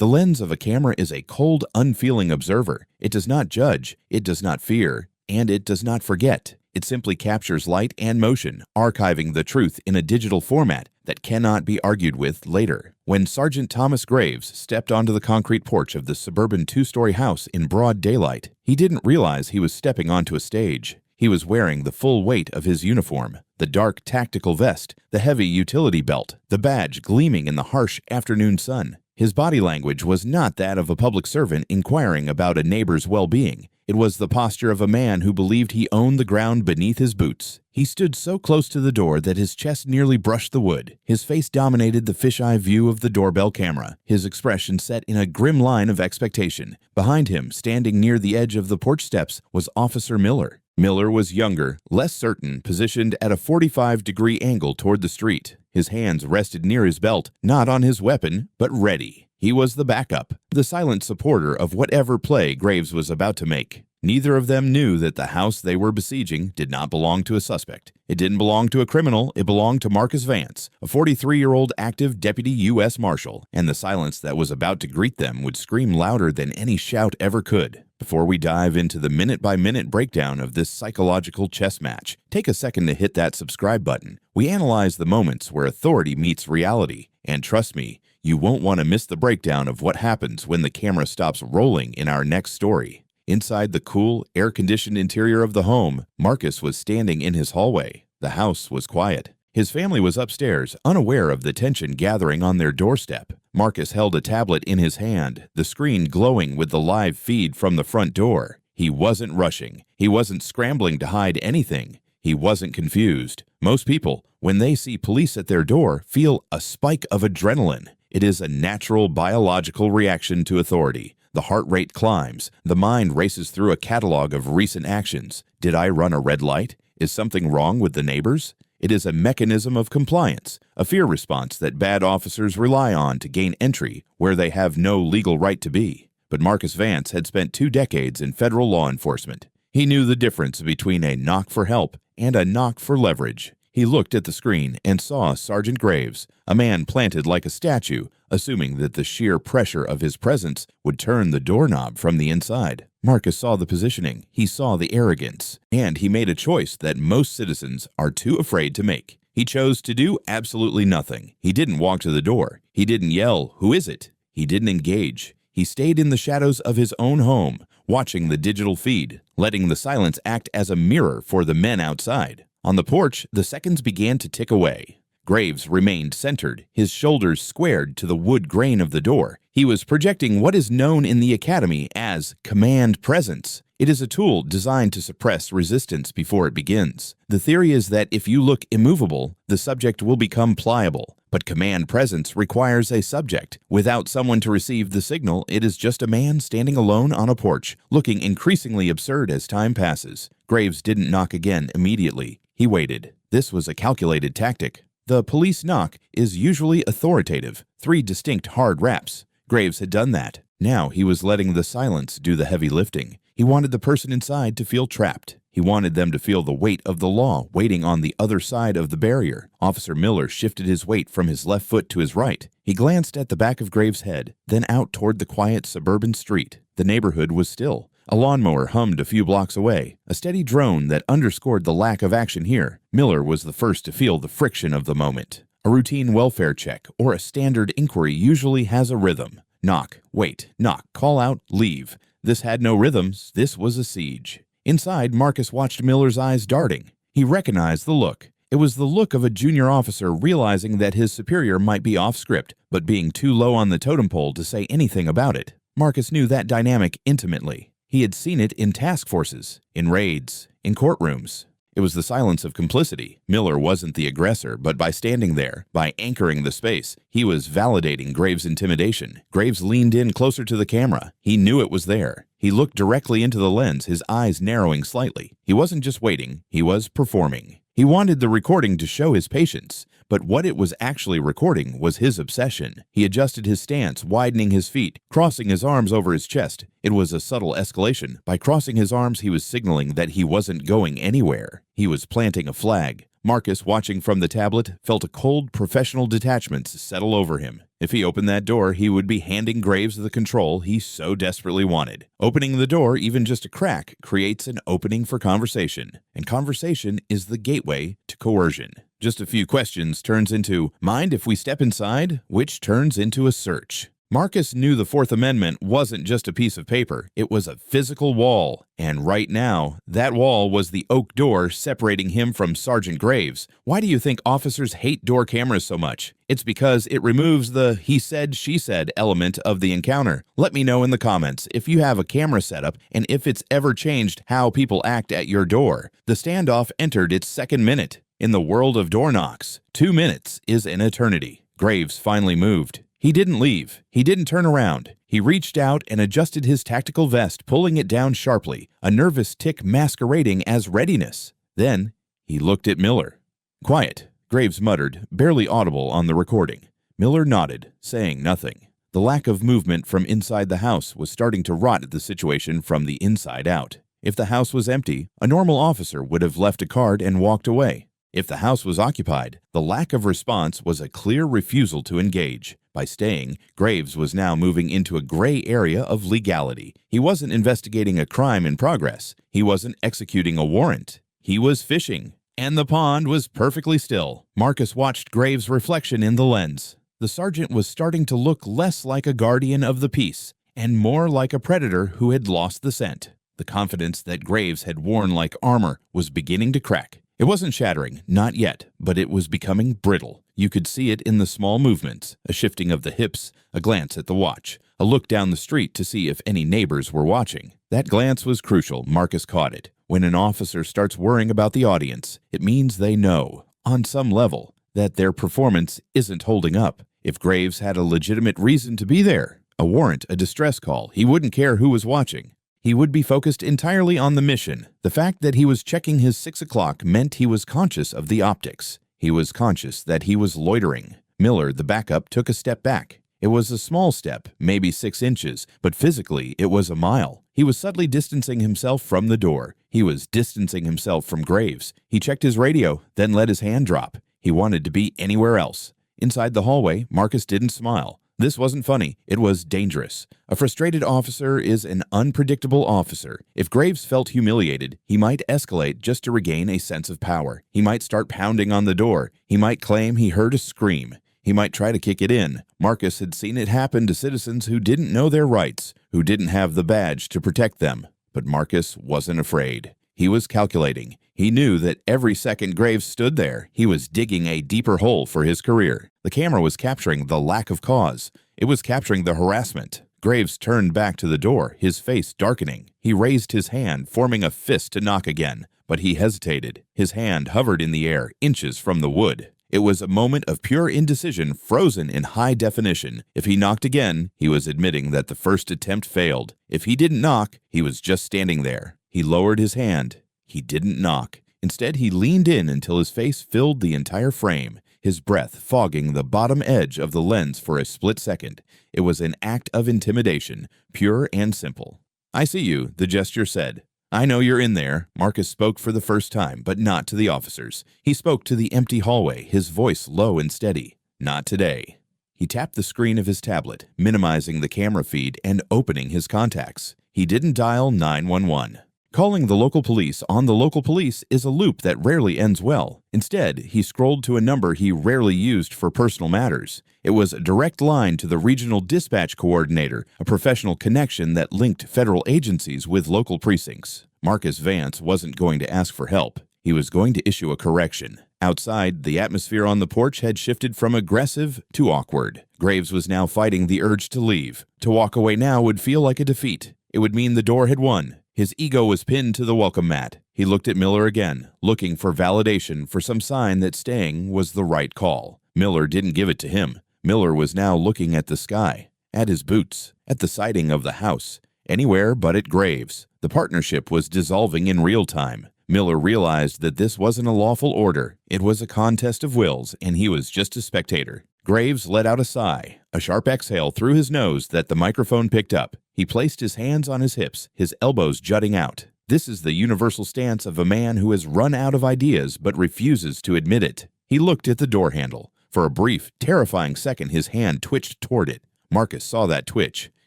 The lens of a camera is a cold, unfeeling observer. It does not judge, it does not fear, and it does not forget. It simply captures light and motion, archiving the truth in a digital format that cannot be argued with later. When Sergeant Thomas Graves stepped onto the concrete porch of the suburban two-story house in broad daylight, he didn't realize he was stepping onto a stage. He was wearing the full weight of his uniform, the dark tactical vest, the heavy utility belt, the badge gleaming in the harsh afternoon sun. His body language was not that of a public servant inquiring about a neighbor's well-being. It was the posture of a man who believed he owned the ground beneath his boots. He stood so close to the door that his chest nearly brushed the wood. His face dominated the fisheye view of the doorbell camera, his expression set in a grim line of expectation. Behind him, standing near the edge of the porch steps, was Officer Miller. Miller was younger, less certain, positioned at a 45-degree angle toward the street. His hands rested near his belt, not on his weapon, but ready. He was the backup, the silent supporter of whatever play Graves was about to make. Neither of them knew that the house they were besieging did not belong to a suspect. It didn't belong to a criminal, it belonged to Marcus Vance, a 43-year-old active deputy U.S. Marshal, and the silence that was about to greet them would scream louder than any shout ever could. Before we dive into the minute-by-minute breakdown of this psychological chess match, take a second to hit that subscribe button. We analyze the moments where authority meets reality, and trust me, you won't want to miss the breakdown of what happens when the camera stops rolling in our next story. Inside the cool, air-conditioned interior of the home, Marcus was standing in his hallway. The house was quiet. His family was upstairs, unaware of the tension gathering on their doorstep. Marcus held a tablet in his hand, the screen glowing with the live feed from the front door. He wasn't rushing. He wasn't scrambling to hide anything. He wasn't confused. Most people, when they see police at their door, feel a spike of adrenaline. It is a natural biological reaction to authority. The heart rate climbs. The mind races through a catalog of recent actions. Did I run a red light? Is something wrong with the neighbors? It is a mechanism of compliance, a fear response that bad officers rely on to gain entry where they have no legal right to be. But Marcus Vance had spent 2 decades in federal law enforcement. He knew the difference between a knock for help and a knock for leverage. He looked at the screen and saw Sergeant Graves, a man planted like a statue, assuming that the sheer pressure of his presence would turn the doorknob from the inside. Marcus saw the positioning, he saw the arrogance, and he made a choice that most citizens are too afraid to make. He chose to do absolutely nothing. He didn't walk to the door. He didn't yell, "Who is it?" He didn't engage. He stayed in the shadows of his own home, watching the digital feed, letting the silence act as a mirror for the men outside. On the porch, the seconds began to tick away. Graves remained centered, his shoulders squared to the wood grain of the door. He was projecting what is known in the academy as command presence. It is a tool designed to suppress resistance before it begins. The theory is that if you look immovable, the subject will become pliable. But command presence requires a subject. Without someone to receive the signal, it is just a man standing alone on a porch, looking increasingly absurd as time passes. Graves didn't knock again immediately. He waited. This was a calculated tactic. The police knock is usually authoritative, 3 distinct hard raps. Graves had done that. Now he was letting the silence do the heavy lifting. He wanted the person inside to feel trapped. He wanted them to feel the weight of the law waiting on the other side of the barrier. Officer Miller shifted his weight from his left foot to his right. He glanced at the back of Graves' head, then out toward the quiet suburban street. The neighborhood was still. A lawnmower hummed a few blocks away, a steady drone that underscored the lack of action here. Miller was the first to feel the friction of the moment. A routine welfare check or a standard inquiry usually has a rhythm. Knock, wait, knock, call out, leave. This had no rhythms. This was a siege. Inside, Marcus watched Miller's eyes darting. He recognized the look. It was the look of a junior officer realizing that his superior might be off script, but being too low on the totem pole to say anything about it. Marcus knew that dynamic intimately. He had seen it in task forces, in raids, in courtrooms. It was the silence of complicity. Miller wasn't the aggressor, but by standing there, by anchoring the space, he was validating Graves' intimidation. Graves leaned in closer to the camera. He knew it was there. He looked directly into the lens, his eyes narrowing slightly. He wasn't just waiting, he was performing. He wanted the recording to show his patience, but what it was actually recording was his obsession. He adjusted his stance, widening his feet, crossing his arms over his chest. It was a subtle escalation. By crossing his arms, he was signaling that he wasn't going anywhere. He was planting a flag, Marcus, watching from the tablet, felt a cold professional detachment settle over him. If he opened that door, he would be handing Graves the control he so desperately wanted. Opening the door, even just a crack, creates an opening for conversation, and conversation is the gateway to coercion. Just a few questions turns into, "Mind if we step inside?" which turns into a search. Marcus knew the Fourth Amendment wasn't just a piece of paper, it was a physical wall, and right now, that wall was the oak door separating him from Sergeant Graves. Why do you think officers hate door cameras so much? It's because it removes the he said, she said element of the encounter. Let me know in the comments if you have a camera setup and if it's ever changed how people act at your door. The standoff entered its second minute. In the world of door knocks, 2 minutes is an eternity. Graves finally moved. He didn't leave. He didn't turn around. He reached out and adjusted his tactical vest, pulling it down sharply, a nervous tick masquerading as readiness. Then he looked at Miller. "Quiet," Graves muttered, barely audible on the recording. Miller nodded, saying nothing. The lack of movement from inside the house was starting to rot the situation from the inside out. If the house was empty, a normal officer would have left a card and walked away. If the house was occupied, the lack of response was a clear refusal to engage. By staying, Graves was now moving into a gray area of legality. He wasn't investigating a crime in progress. He wasn't executing a warrant. He was fishing. And the pond was perfectly still. Marcus watched Graves' reflection in the lens. The sergeant was starting to look less like a guardian of the peace and more like a predator who had lost the scent. The confidence that Graves had worn like armor was beginning to crack. It wasn't shattering, not yet, but it was becoming brittle. You could see it in the small movements, a shifting of the hips, a glance at the watch, a look down the street to see if any neighbors were watching. That glance was crucial. Marcus caught it. When an officer starts worrying about the audience, it means they know, on some level, that their performance isn't holding up. If Graves had a legitimate reason to be there, a warrant, a distress call, he wouldn't care who was watching. He would be focused entirely on the mission. The fact that he was checking his 6 o'clock meant he was conscious of the optics. He was conscious that he was loitering. Miller, the backup, took a step back. It was a small step, maybe 6 inches, but physically it was a mile. He was subtly distancing himself from the door. He was distancing himself from Graves. He checked his radio, then let his hand drop. He wanted to be anywhere else. Inside the hallway, Marcus didn't smile. This wasn't funny. It was dangerous. A frustrated officer is an unpredictable officer. If Graves felt humiliated, he might escalate just to regain a sense of power. He might start pounding on the door. He might claim he heard a scream. He might try to kick it in. Marcus had seen it happen to citizens who didn't know their rights, who didn't have the badge to protect them. But Marcus wasn't afraid. He was calculating. He knew that every second Graves stood there, he was digging a deeper hole for his career. The camera was capturing the lack of cause. It was capturing the harassment. Graves turned back to the door, his face darkening. He raised his hand, forming a fist to knock again, but he hesitated. His hand hovered in the air, inches from the wood. It was a moment of pure indecision, frozen in high definition. If he knocked again, he was admitting that the first attempt failed. If he didn't knock, he was just standing there. He lowered his hand. He didn't knock. Instead, he leaned in until his face filled the entire frame, his breath fogging the bottom edge of the lens for a split second. It was an act of intimidation, pure and simple. "I see you," the gesture said. "I know you're in there." Marcus spoke for the first time, but not to the officers. He spoke to the empty hallway, his voice low and steady. "Not today." He tapped the screen of his tablet, minimizing the camera feed and opening his contacts. He didn't dial 911. Calling the local police on the local police is a loop that rarely ends well. Instead, he scrolled to a number he rarely used for personal matters. It was a direct line to the regional dispatch coordinator, a professional connection that linked federal agencies with local precincts. Marcus Vance wasn't going to ask for help. He was going to issue a correction. Outside, the atmosphere on the porch had shifted from aggressive to awkward. Graves was now fighting the urge to leave. To walk away now would feel like a defeat. It would mean the door had won. His ego was pinned to the welcome mat. He looked at Miller again, looking for validation, for some sign that staying was the right call. Miller didn't give it to him. Miller was now looking at the sky, at his boots, at the siding of the house, anywhere but at Graves. The partnership was dissolving in real time. Miller realized that this wasn't a lawful order. It was a contest of wills, and he was just a spectator. Graves let out a sigh, a sharp exhale through his nose that the microphone picked up. He placed his hands on his hips, his elbows jutting out. This is the universal stance of a man who has run out of ideas but refuses to admit it. He looked at the door handle. For a brief, terrifying second, his hand twitched toward it. Marcus saw that twitch.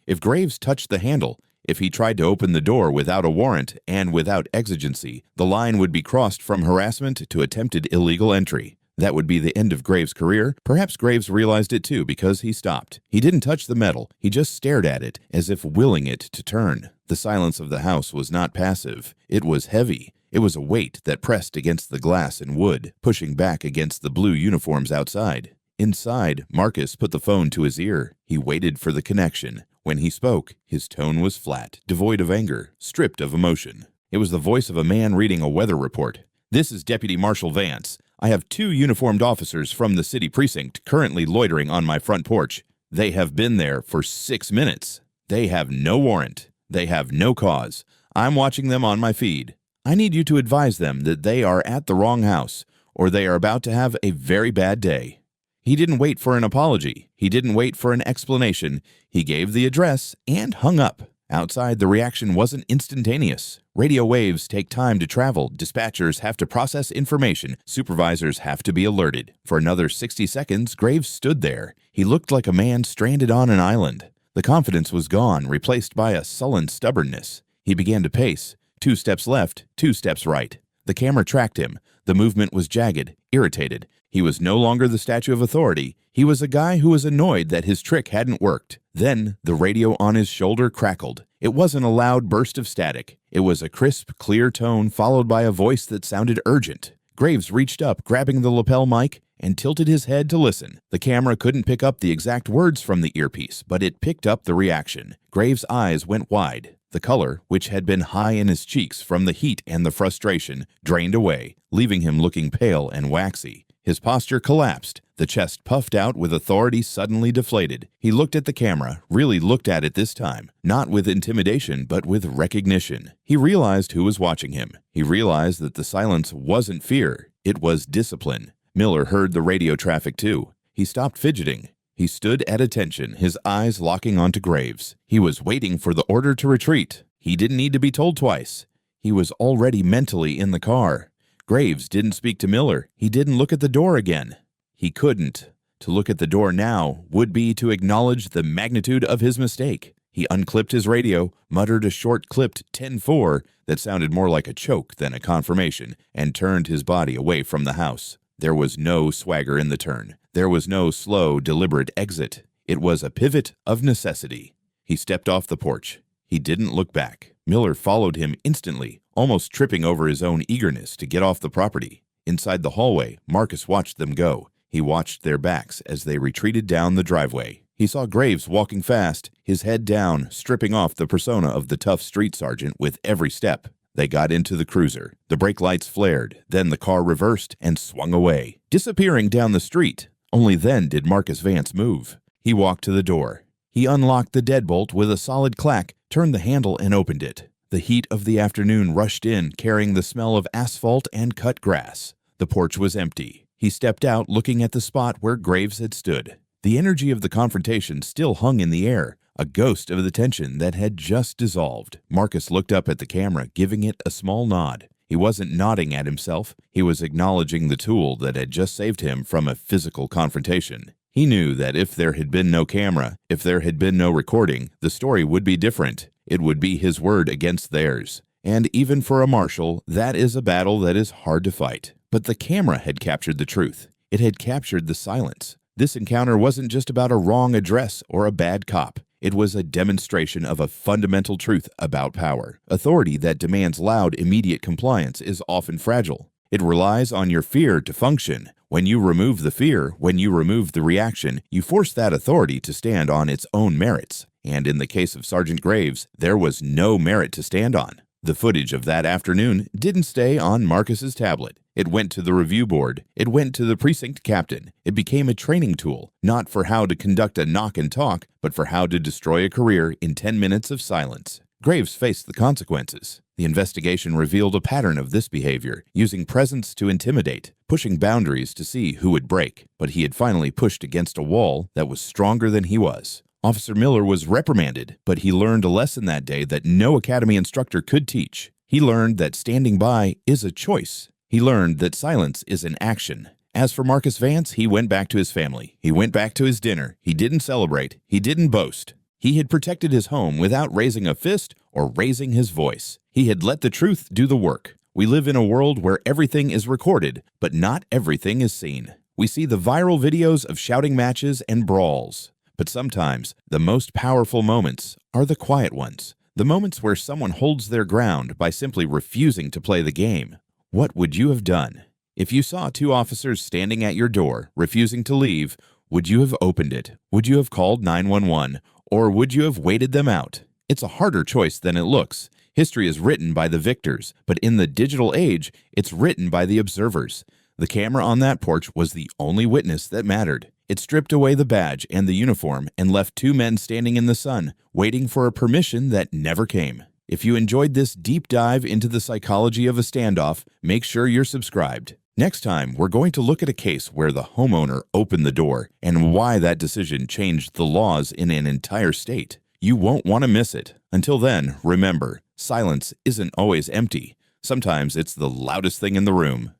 If Graves touched the handle, if he tried to open the door without a warrant and without exigency, the line would be crossed from harassment to attempted illegal entry. That would be the end of Graves' career. Perhaps Graves realized it too because he stopped. He didn't touch the metal. He just stared at it as if willing it to turn. The silence of the house was not passive. It was heavy. It was a weight that pressed against the glass and wood, pushing back against the blue uniforms outside. Inside, Marcus put the phone to his ear. He waited for the connection. When he spoke, his tone was flat, devoid of anger, stripped of emotion. It was the voice of a man reading a weather report. "This is Deputy Marshal Vance. I have 2 uniformed officers from the city precinct currently loitering on my front porch. They have been there for 6 minutes. They have no warrant. They have no cause. I'm watching them on my feed. I need you to advise them that they are at the wrong house, or they are about to have a very bad day." He didn't wait for an apology. He didn't wait for an explanation. He gave the address and hung up. Outside, the reaction wasn't instantaneous. Radio waves take time to travel. Dispatchers have to process information. Supervisors have to be alerted. For another 60 seconds, Graves stood there. He looked like a man stranded on an island. The confidence was gone, replaced by a sullen stubbornness. He began to pace. 2 steps left, 2 steps right. The camera tracked him. The movement was jagged, irritated. He was no longer the statue of authority. He was a guy who was annoyed that his trick hadn't worked. Then the radio on his shoulder crackled. It wasn't a loud burst of static. It was a crisp, clear tone followed by a voice that sounded urgent. Graves reached up, grabbing the lapel mic, and tilted his head to listen. The camera couldn't pick up the exact words from the earpiece, but it picked up the reaction. Graves' eyes went wide. The color, which had been high in his cheeks from the heat and the frustration, drained away, leaving him looking pale and waxy. His posture collapsed. The chest puffed out with authority suddenly deflated. He looked at the camera, really looked at it this time, not with intimidation, but with recognition. He realized who was watching him. He realized that the silence wasn't fear. It was discipline. Miller heard the radio traffic too. He stopped fidgeting. He stood at attention, his eyes locking onto Graves. He was waiting for the order to retreat. He didn't need to be told twice. He was already mentally in the car. Graves didn't speak to Miller. He didn't look at the door again. He couldn't. To look at the door now would be to acknowledge the magnitude of his mistake. He unclipped his radio, muttered a short-clipped 10-4 that sounded more like a choke than a confirmation, and turned his body away from the house. There was no swagger in the turn. There was no slow, deliberate exit. It was a pivot of necessity. He stepped off the porch. He didn't look back. Miller followed him instantly, almost tripping over his own eagerness to get off the property. Inside the hallway, Marcus watched them go. He watched their backs as they retreated down the driveway. He saw Graves walking fast, his head down, stripping off the persona of the tough street sergeant with every step. They got into the cruiser. The brake lights flared. Then the car reversed and swung away, disappearing down the street. Only then did Marcus Vance move. He walked to the door. He unlocked the deadbolt with a solid clack, turned the handle, and opened it. The heat of the afternoon rushed in, carrying the smell of asphalt and cut grass. The porch was empty. He stepped out, looking at the spot where Graves had stood. The energy of the confrontation still hung in the air, a ghost of the tension that had just dissolved. Marcus looked up at the camera, giving it a small nod. He wasn't nodding at himself. He was acknowledging the tool that had just saved him from a physical confrontation. He knew that if there had been no camera, if there had been no recording, the story would be different. It would be his word against theirs. And even for a marshal, that is a battle that is hard to fight. But the camera had captured the truth. It had captured the silence. This encounter wasn't just about a wrong address or a bad cop. It was a demonstration of a fundamental truth about power. Authority that demands loud, immediate compliance is often fragile. It relies on your fear to function. When you remove the fear, when you remove the reaction, you force that authority to stand on its own merits. And in the case of Sergeant Graves, there was no merit to stand on. The footage of that afternoon didn't stay on Marcus's tablet. It went to the review board. It went to the precinct captain. It became a training tool, not for how to conduct a knock and talk, but for how to destroy a career in 10 minutes of silence. Graves faced the consequences. The investigation revealed a pattern of this behavior, using presence to intimidate, pushing boundaries to see who would break. But he had finally pushed against a wall that was stronger than he was. Officer Miller was reprimanded, but he learned a lesson that day that no academy instructor could teach. He learned that standing by is a choice. He learned that silence is an action. As for Marcus Vance, he went back to his family. He went back to his dinner. He didn't celebrate. He didn't boast. He had protected his home without raising a fist or raising his voice. He had let the truth do the work. We live in a world where everything is recorded, but not everything is seen. We see the viral videos of shouting matches and brawls. But sometimes, the most powerful moments are the quiet ones. The moments where someone holds their ground by simply refusing to play the game. What would you have done? If you saw two officers standing at your door, refusing to leave, would you have opened it? Would you have called 911? Or would you have waited them out? It's a harder choice than it looks. History is written by the victors, but in the digital age, it's written by the observers. The camera on that porch was the only witness that mattered. It stripped away the badge and the uniform and left two men standing in the sun, waiting for a permission that never came. If you enjoyed this deep dive into the psychology of a standoff, make sure you're subscribed. Next time, we're going to look at a case where the homeowner opened the door and why that decision changed the laws in an entire state. You won't want to miss it. Until then, remember, silence isn't always empty. Sometimes it's the loudest thing in the room.